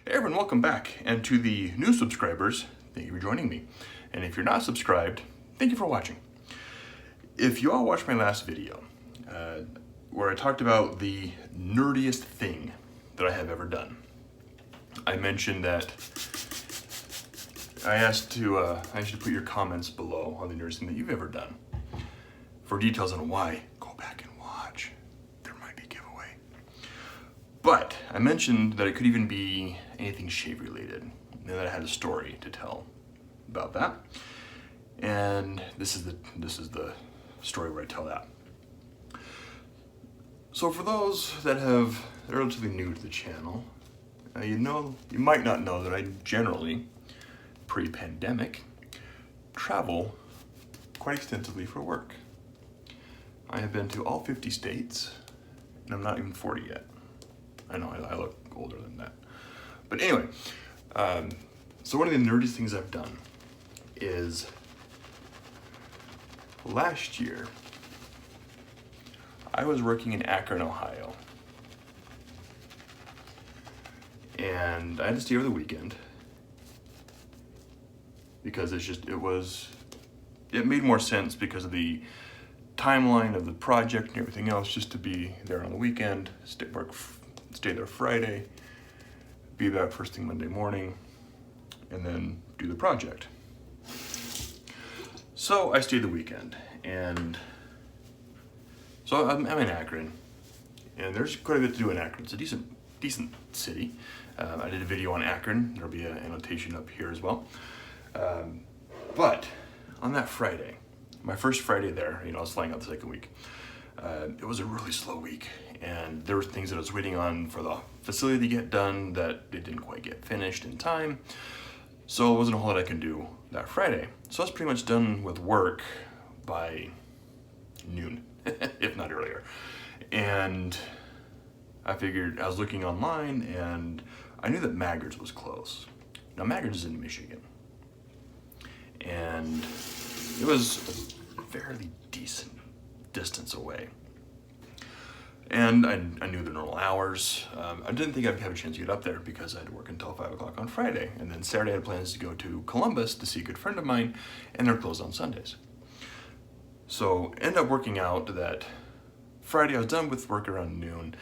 Hey everyone, welcome back. And to the new subscribers, thank you for joining me. And if you're not subscribed, thank you for watching. If you all watched my last video, where I talked about the nerdiest thing that I have ever done, I mentioned that I asked you to put your comments below on the nerdiest thing that you've ever done. For details on why, go back and watch. There might be a giveaway. But I mentioned that it could even be anything shave related, and that I had a story to tell about that. And this is the story where I tell that. So for those that are relatively new to the channel, you might not know that I generally, pre-pandemic, travel quite extensively for work. I have been to all 50 states, and I'm not even 40 yet. I know, I look older than that. But anyway, so one of the nerdiest things I've done is last year, I was working in Akron, Ohio. And I had to stay over the weekend because it made more sense because of the timeline of the project and everything else, just to be there on the weekend, stay there Friday, be back first thing Monday morning, and then do the project. So I stayed the weekend, and so I'm in Akron, and there's quite a bit to do in Akron. It's a decent city. I did a video on Akron. There'll be an annotation up here as well. But on that Friday, my first Friday there, I was flying out the second week. It was a really slow week, and there were things that I was waiting on for the facility to get done that they didn't quite get finished in time. So it wasn't a whole lot I could do that Friday. So I was pretty much done with work by noon, if not earlier. And I figured, I was looking online, and I knew that Maggard's was close. Now Maggard's is in Michigan, and it was a fairly decent distance away. And I knew the normal hours. I didn't think I'd have a chance to get up there because I had to work until 5 o'clock on Friday. And then Saturday I had plans to go to Columbus to see a good friend of mine, and they're closed on Sundays. So ended up working out that Friday I was done with work around noon,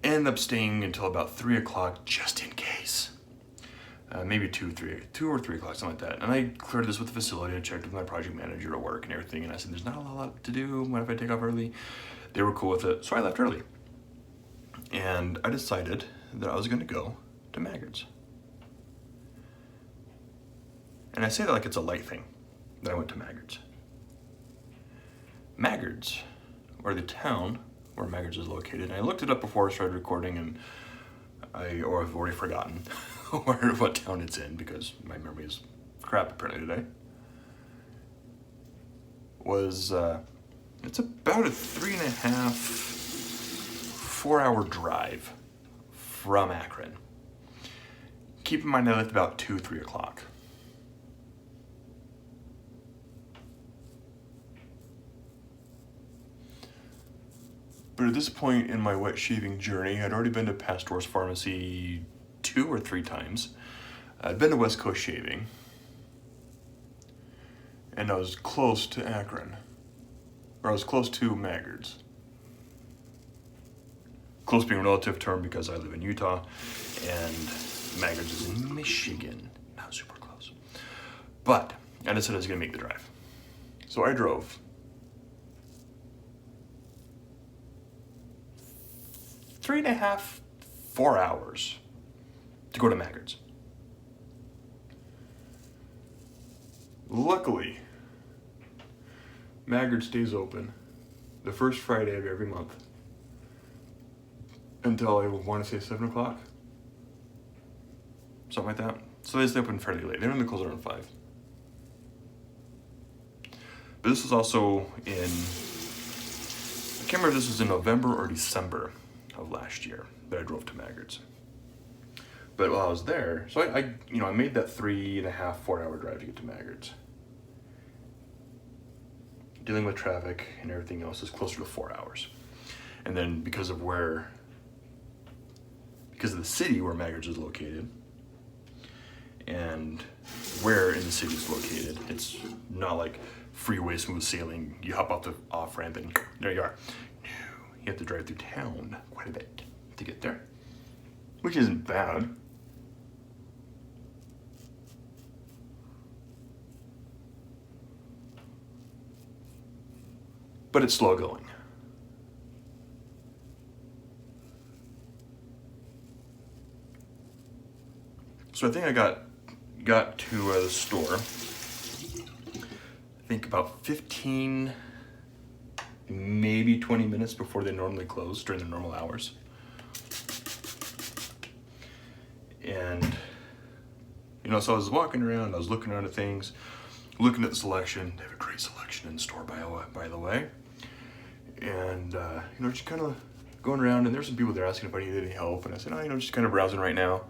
ended up staying until about 3 o'clock just in case. Maybe 2 or 3 o'clock, something like that. And I cleared this with the facility. I checked with my project manager at work and everything, and I said, there's not a lot to do. What if I take off early? They were cool with it, so I left early. And I decided that I was gonna go to Maggard's. And I say that like it's a light thing, that I went to Maggard's. Maggard's, or the town where Maggard's is located, and I looked it up before I started recording, and I've already forgotten what town it's in because my memory is crap apparently today. It's about a 3.5, 4 hour drive from Akron. Keep in mind I left about 2, 3 o'clock. But at this point in my wet shaving journey, I'd already been to Pastor's Pharmacy 2 or 3 times. I'd been to West Coast Shaving, and I was close to Akron. Or I was close to Maggard's. Close being a relative term because I live in Utah, and Maggard's is in Michigan. Not super close. But I decided I was gonna make the drive. So I drove 3.5, 4 hours to go to Maggard's. Luckily, Maggard stays open the first Friday of every month until I want to say 7 o'clock, something like that. So they stay open fairly late. They normally close around 5. But this was also I can't remember if this was in November or December of last year that I drove to Maggard's. But while I was there, so I made that 3.5, 4 hour drive to get to Maggard's. Dealing with traffic and everything else is closer to 4 hours. And then because of the city where Maggard's is located, and where in the city it's located. It's not like freeway smooth sailing. You hop off the off ramp and there you are. No, you have to drive through town quite a bit to get there, which isn't bad. But it's slow going. So I think I got to the store, I think about 15, maybe 20 minutes before they normally close during the normal hours. And, you know, so I was walking around, I was looking around at things, looking at the selection. They have a great selection in the store, by the way. And, you know, just kind of going around, and there's some people there asking if I needed any help. And I said, oh, you know, just kind of browsing right now.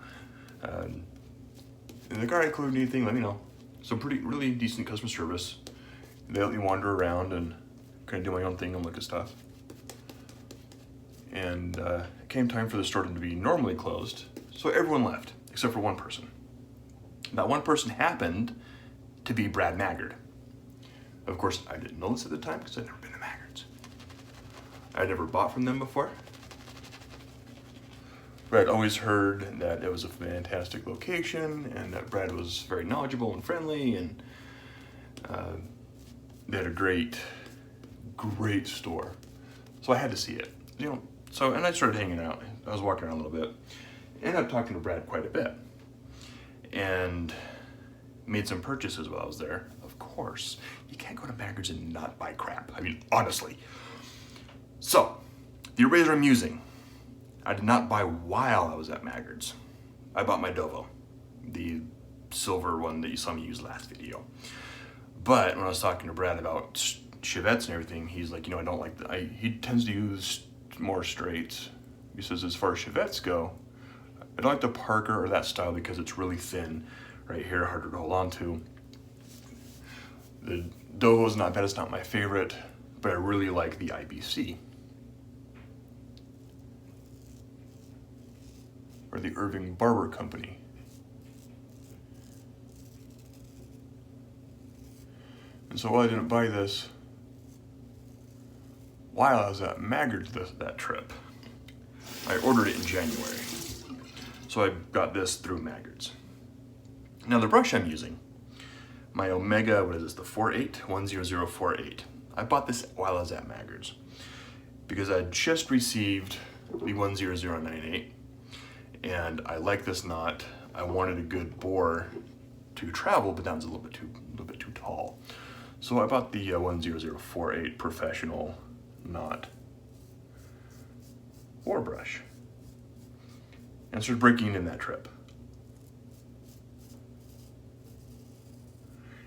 And the all right, cool, anything, let me know. So really decent customer service. They let me wander around and kind of do my own thing and look at stuff. And it came time for the store to be normally closed. So everyone left, except for one person. That one person happened to be Brad Maggard. Of course, I didn't know this at the time because I'd never been to Maggard's. I'd never bought from them before. But I'd always heard that it was a fantastic location and that Brad was very knowledgeable and friendly, and they had a great store. So I had to see it, you know. So, and I started hanging out. I was walking around a little bit. Ended up talking to Brad quite a bit. And made some purchases while I was there. Of course, you can't go to Maggard's and not buy crap. I mean, honestly. So, the eraser I'm using, I did not buy while I was at Maggard's. I bought my Dovo, the silver one that you saw me use last video. But when I was talking to Brad about chivettes and everything, he's like, you know, I don't like he tends to use more straights. He says, as far as chivettes go, I don't like the Parker or that style because it's really thin right here, harder to hold on to. The Dovo's not bad, it's not my favorite, but I really like the IBC. Or the Irving Barber Company. And so while I didn't buy this while I was at Maggard's that trip, I ordered it in January. So I got this through Maggard's. Now the brush I'm using, my Omega, what is this, the 10048. I bought this while I was at Maggard's because I just received the 10098. And I like this knot. I wanted a good bore to travel, but that was a little bit too tall. So I bought the 10048 professional knot bore brush and started breaking it in that trip.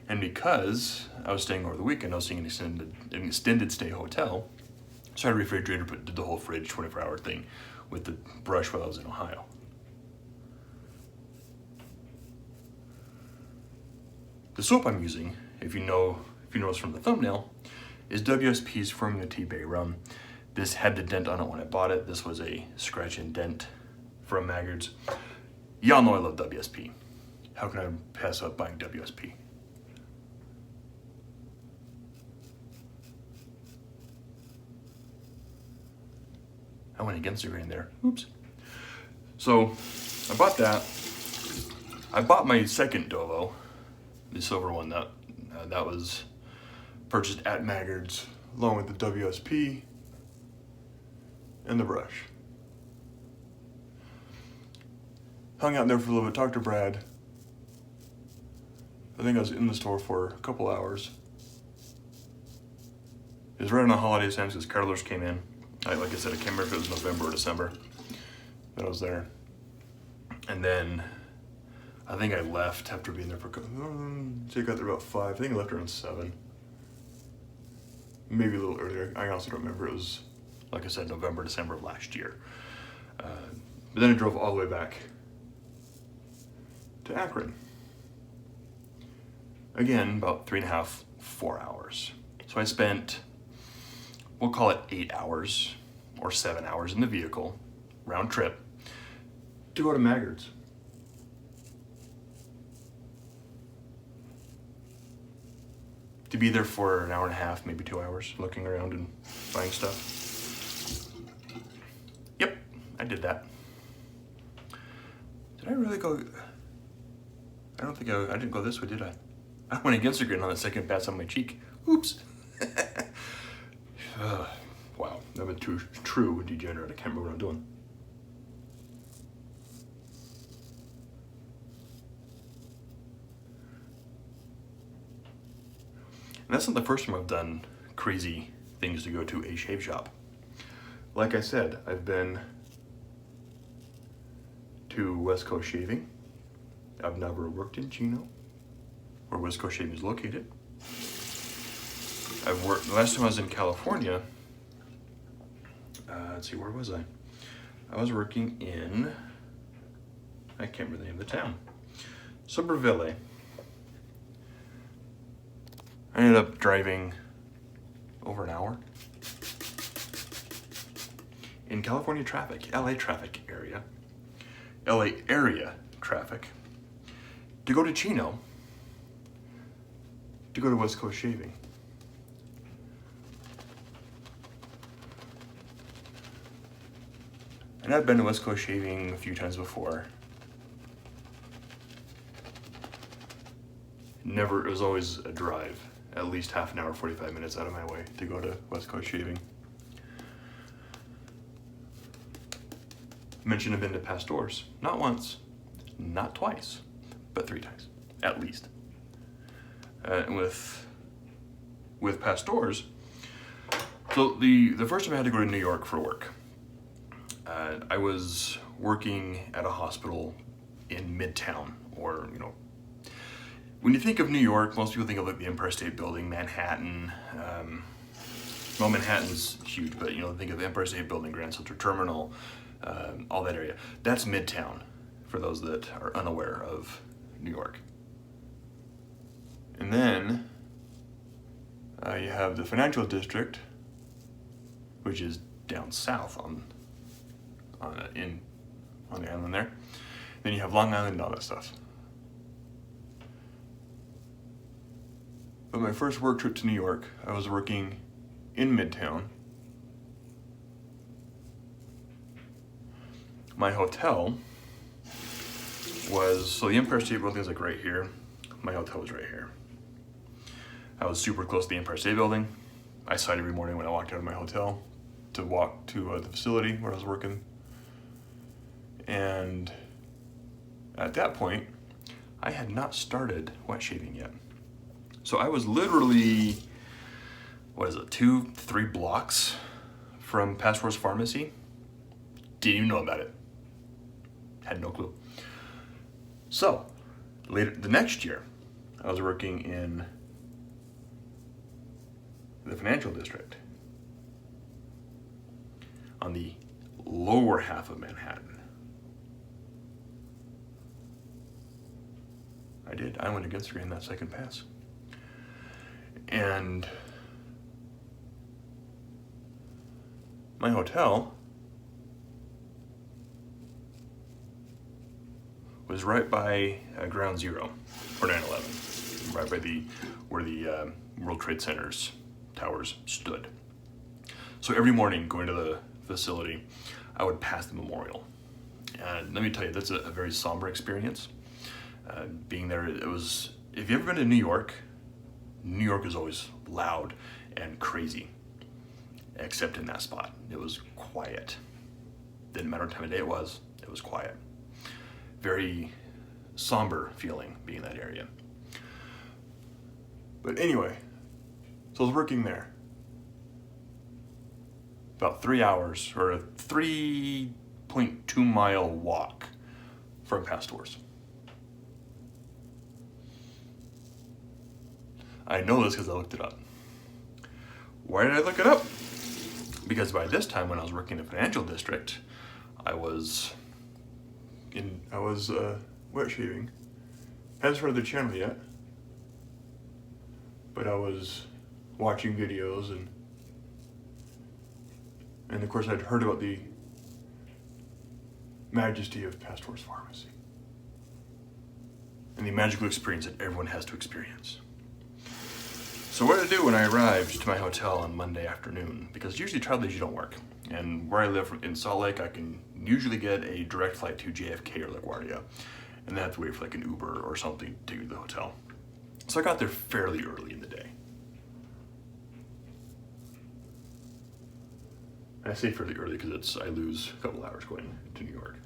And because I was staying over the weekend, I was staying in an extended stay hotel, so I had a refrigerator, did the whole fridge 24-hour thing with the brush while I was in Ohio. The soap I'm using, if you notice from the thumbnail, is WSP's Formula T Bay Rum. This had the dent on it when I bought it. This was a scratch and dent from Maggard's. Y'all know I love WSP. How can I pass up buying WSP? I went against the grain there. Oops. So I bought that. I bought my second Dovo, the silver one that was purchased at Maggard's, along with the WSP and the brush. Hung out there for a little bit, talked to Brad. I think I was in the store for a couple hours. It was right on the holiday times because carolers came in. Like I said, I can't remember if it was November or December that I was there. And then I think I left after being there for, so I got there about 5. I think I left around 7. Maybe a little earlier. I also don't remember. It was, like I said, November, December of last year. But then I drove all the way back to Akron. Again, about 3.5, 4 hours. So I spent, we'll call it 8 hours or 7 hours in the vehicle, round trip, to go to Maggard's. to be there for an hour and a half, maybe 2 hours, looking around and buying stuff. Yep, I did that. Did I really go? I don't think I didn't go this way, did I? I went against the grain on the second pass on my cheek. Oops. Wow, I'm a true degenerate. I can't remember what I'm doing. And that's not the first time I've done crazy things to go to a shave shop. Like I said, I've been to West Coast Shaving. I've never worked in Chino, where West Coast Shaving is located. I've worked, the last time I was in California, let's see, where was I? I was working in, I can't remember the name of the town, Somerville. I ended up driving over an hour in California traffic, LA traffic area, LA area traffic, to go to Chino, to go to West Coast Shaving. And I've been to West Coast Shaving a few times before. Never, it was always a drive, at least half an hour, 45 minutes out of my way to go to West Coast Shaving. Mentioned I've been to Pastors, not once, not twice, but 3 times, at least. And with Pastors, so the first time I had to go to New York for work, I was working at a hospital in Midtown, or, you know, when you think of New York, most people think of like the Empire State Building, Manhattan. Well, Manhattan's huge, but you know, think of the Empire State Building, Grand Central Terminal, all that area. That's Midtown, for those that are unaware of New York. And then you have the financial district, which is down south on the island there. Then you have Long Island and all that stuff. But my first work trip to New York, I was working in Midtown. My hotel was, so the Empire State Building is like right here. My hotel was right here. I was super close to the Empire State Building. I saw it every morning when I walked out of my hotel to walk to the facility where I was working. And at that point, I had not started wet shaving yet. So I was literally, 2-3 blocks from Pastors Pharmacy. Didn't even know about it. Had no clue. So later, the next year, I was working in the financial district on the lower half of Manhattan. I did. I went against the grain that second pass. And my hotel was right by Ground Zero, or 9/11, right by where the World Trade Center's towers stood. So every morning going to the facility, I would pass the memorial. And let me tell you, that's a very somber experience. Being there, it was, if you've ever been to New York is always loud and crazy, except in that spot. It was quiet. Didn't matter what time of day it was quiet. Very somber feeling being in that area. But anyway, so I was working there. About 3 hours, or a 3.2 mile walk from Pastors. I know this because I looked it up. Why did I look it up? Because by this time when I was working in the financial district, I was wet shaving. Hadn't started the channel yet, but I was watching videos and of course I'd heard about the majesty of Pastors Pharmacy and the magical experience that everyone has to experience. So what did I do when I arrived to my hotel on Monday afternoon? Because usually travel days you don't work. And where I live in Salt Lake, I can usually get a direct flight to JFK or LaGuardia. And then I have to wait for like an Uber or something to the hotel. So I got there fairly early in the day. I say fairly early because I lose a couple hours going to New York.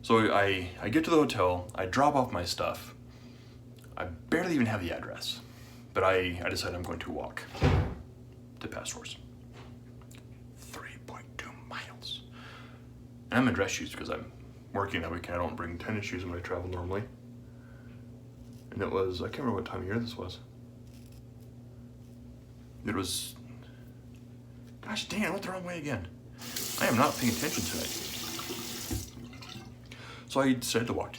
So I get to the hotel, I drop off my stuff. I barely even have the address, but I decide I'm going to walk to Pastors. 3.2 miles. And I'm in dress shoes because I'm working that weekend. I don't bring tennis shoes when I travel normally. And it was, I can't remember what time of year this was. It was, gosh dang, I went the wrong way again. I am not paying attention tonight. So I decided to walk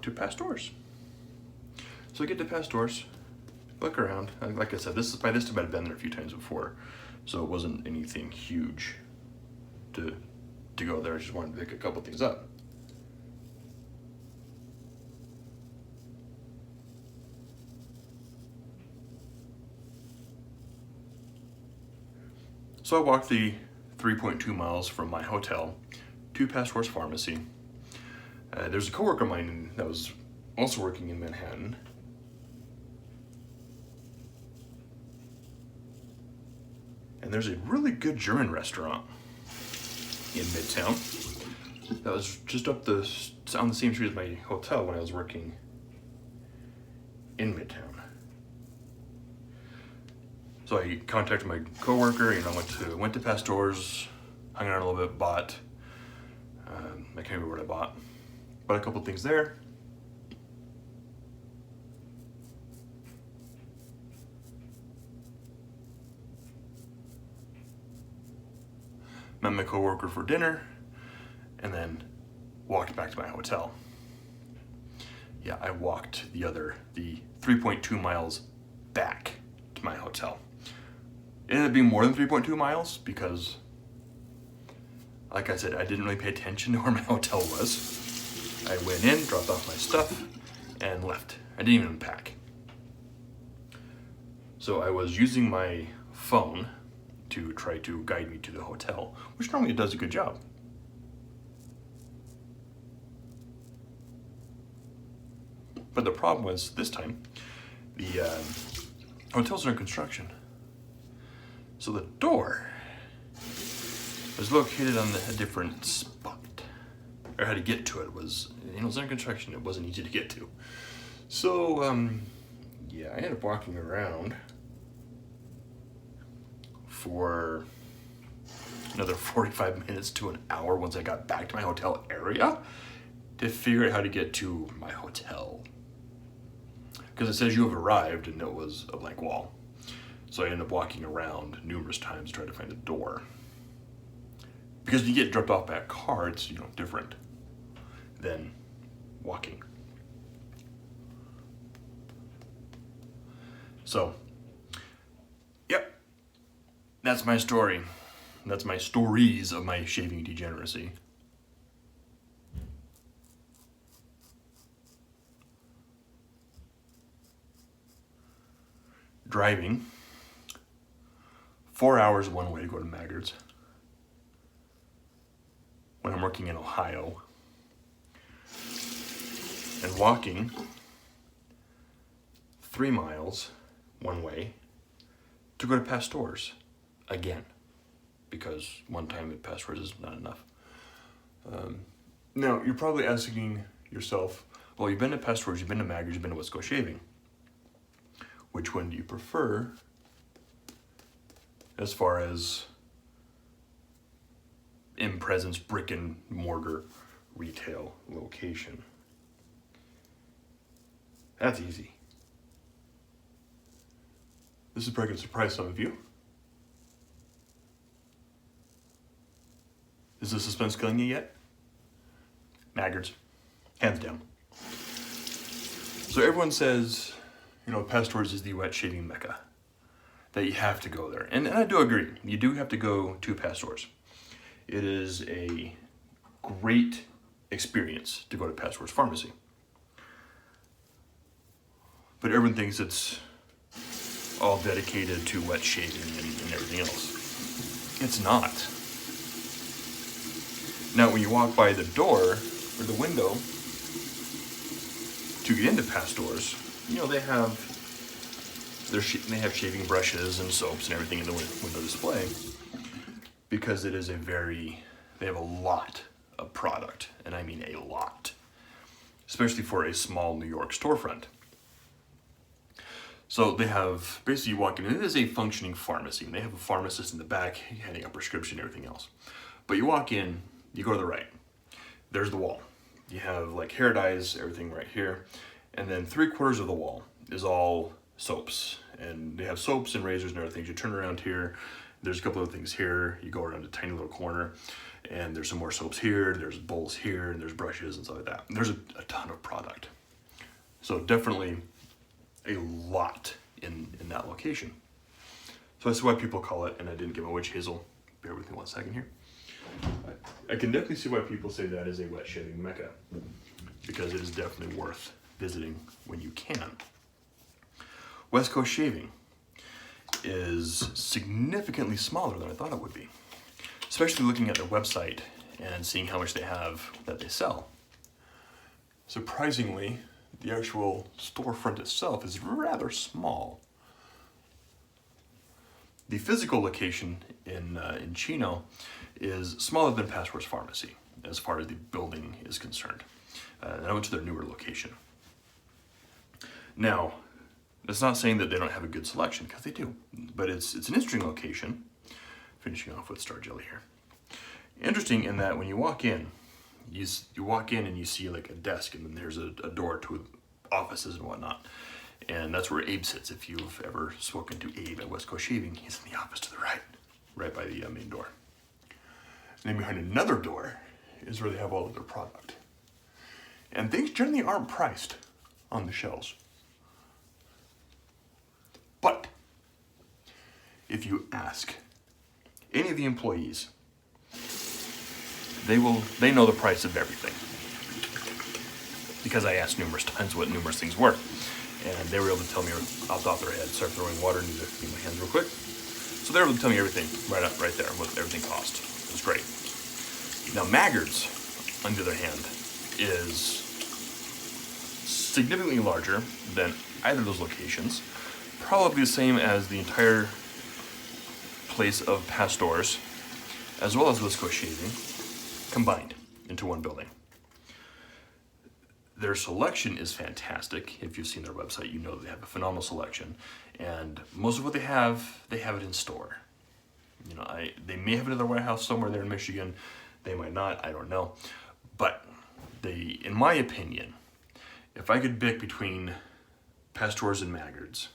to Pastors. So I get to Pastors, look around. Like I said, by this time I'd been there a few times before, so it wasn't anything huge to go there. I just wanted to pick a couple things up. So I walked the 3.2 miles from my hotel to Pastors Pharmacy. There's a coworker of mine that was also working in Manhattan. And there's a really good German restaurant in Midtown that was just on the same street as my hotel when I was working in Midtown. So I contacted my coworker, went to Pastors, hung out a little bit, bought, I can't remember what I bought. Bought a couple things there. Met my coworker for dinner, and then walked back to my hotel. Yeah, I walked the 3.2 miles back to my hotel. It ended up being more than 3.2 miles because, like I said, I didn't really pay attention to where my hotel was. I went in, dropped off my stuff, and left. I didn't even unpack. So I was using my phone to try to guide me to the hotel, which normally does a good job. But the problem was, this time, the hotels are in construction. So the door was located on a different spot. Or how to get to it was, it was under construction, it wasn't easy to get to. So, yeah, I ended up walking around for another 45 minutes to an hour once I got back to my hotel area to figure out how to get to my hotel. Because it says you have arrived and it was a blank wall. So I ended up walking around numerous times to try to find a door. Because when you get dropped off by a car, it's, different than walking. So, yep, that's my story. That's my stories of my shaving degeneracy. Driving 4 hours one way to go to Maggart's when I'm working in Ohio, and walking 3 miles one way to go to Pastors again, because one time at Pastors is not enough. Now, you're probably asking yourself, well, you've been to Pastors, you've been to Maggart's, you've been to West Coast Shaving. Which one do you prefer as far as in presence brick and mortar retail location? That's easy. This is probably going to surprise some of you. Is the suspense killing you yet? Maggart's, hands down. So everyone says, Pastors is the wet shaving mecca, that you have to go there. And I do agree. You do have to go to Pastors. It is a great experience to go to Pastors Pharmacy. but everyone thinks it's all dedicated to wet shaving and everything else. It's not. Now, when you walk by the door or the window to get into Pastors, you know, they have shaving brushes and soaps and everything in the window display, because it is they have a lot of product, and I mean a lot, especially for a small New York storefront. So they have, basically you walk in, and it is a functioning pharmacy, and they have a pharmacist in the back handing out prescription and everything else. But you walk in, you go to the right, there's the wall. You have like hair dyes, everything right here, and then 3/4 of the wall is all soaps, and they have soaps and razors and other things. You turn around here, there's a couple of things here, you go around a tiny little corner, and there's some more soaps here, there's bowls here, and there's brushes and stuff like that. And there's a ton of product. So definitely a lot in that location. So that's why people call it, and I didn't get my witch hazel, bear with me 1 second here. I can definitely see why people say that is a wet shaving mecca, because it is definitely worth visiting when you can. West Coast Shaving is significantly smaller than I thought it would be, especially looking at their website and seeing how much they have that they sell. Surprisingly, the actual storefront itself is rather small. The physical location in Chino is smaller than Passport's Pharmacy as far as the building is concerned. And I went to their newer location. Now, that's not saying that they don't have a good selection, because they do, but it's an interesting location. Finishing off with Star Jelly here. Interesting in that when you walk in, you walk in and you see like a desk, and then there's a door to offices and whatnot. And that's where Abe sits. If you've ever spoken to Abe at West Coast Shaving, he's in the office to the right by the main door. And then behind another door is where they have all of their product. And things generally aren't priced on the shelves. But if you ask any of the employees, they know the price of everything. Because I asked numerous times what numerous things were. And they were able to tell me off the top of their head. Start throwing water into my hands real quick. So they were able to tell me everything right there, what everything cost. It was great. Now Maggard's, on the other hand, is significantly larger than either of those locations. Probably the same as the entire place of Pastors, as well as West Coast Shaving, combined into one building. Their selection is fantastic. If you've seen their website, you know they have a phenomenal selection. And most of what they have it in store. You know, they may have it in their warehouse somewhere there in Michigan. They might not, I don't know. But in my opinion, if I could pick between Pastors and Maggard's,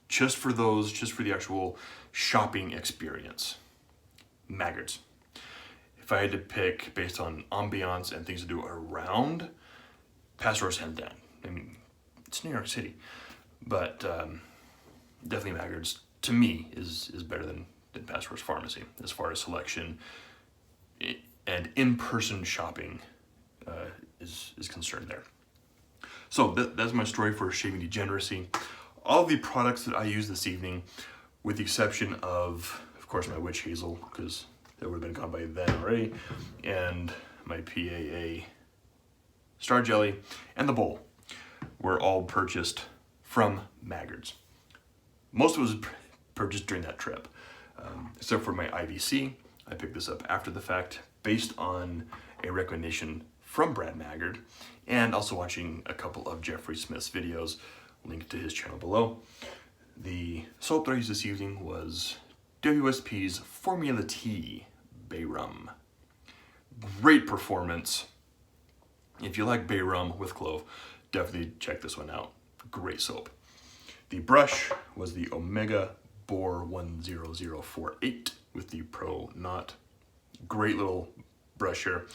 just for the actual shopping experience, Maggard's. If I had to pick based on ambiance and things to do around, Pastors hands down. I mean, it's New York City, but definitely Maggard's, to me, is better than Pastors Pharmacy as far as selection and in-person shopping is concerned there. So that's my story for shaving degeneracy. All the products that I used this evening, with the exception of course, my witch hazel, because that would have been gone by then already, and my PAA Star Jelly, and the bowl were all purchased from Maggard's. Most of it was purchased during that trip, except for my IVC. I picked this up after the fact, based on a recommendation from Brad Maggard, and also watching a couple of Jeffrey Smith's videos, linked to his channel below. The soap that I used this evening was WSP's Formula T Bay Rum. Great performance. If you like Bay Rum with clove, definitely check this one out. Great soap. The brush was the Omega Bore 10048 with the Pro Knot. Great little brush here.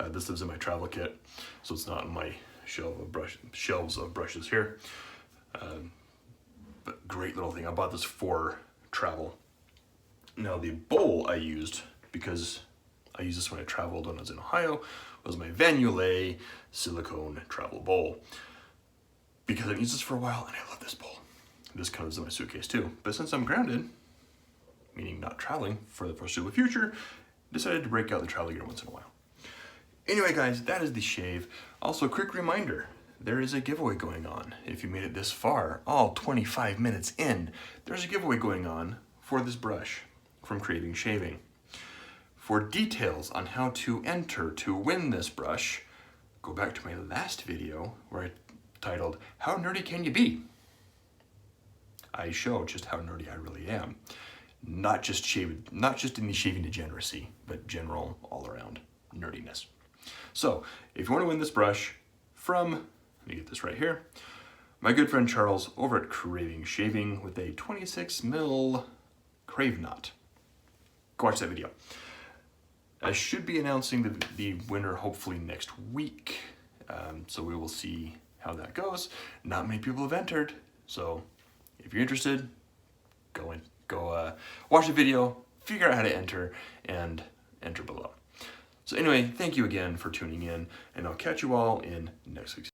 This lives in my travel kit, so it's not in my shelves of brushes here. But great little thing. I bought this for travel. Now the bowl I used, because I used this when I traveled when I was in Ohio, was my Vanulay silicone travel bowl. because I've used this for a while and I love this bowl. This comes in my suitcase too. But since I'm grounded, meaning not traveling for the foreseeable future, decided to break out the travel gear once in a while. Anyway guys, that is the shave. Also, a quick reminder, there is a giveaway going on. If you made it this far, all 25 minutes in, there's a giveaway going on for this brush from Craving Shaving. For details on how to enter to win this brush, go back to my last video where I titled, How Nerdy Can You Be? I show just how nerdy I really am. Not just in the shaving degeneracy, but general all around nerdiness. So if you want to win this brush from, let me get this right here, my good friend Charles over at Craving Shaving with a 26 mil Crave Knot. Go watch that video. I should be announcing the winner hopefully next week. So we will see how that goes. Not many people have entered. So if you're interested, go watch the video, figure out how to enter, and enter below. So anyway, thank you again for tuning in, and I'll catch you all in next week's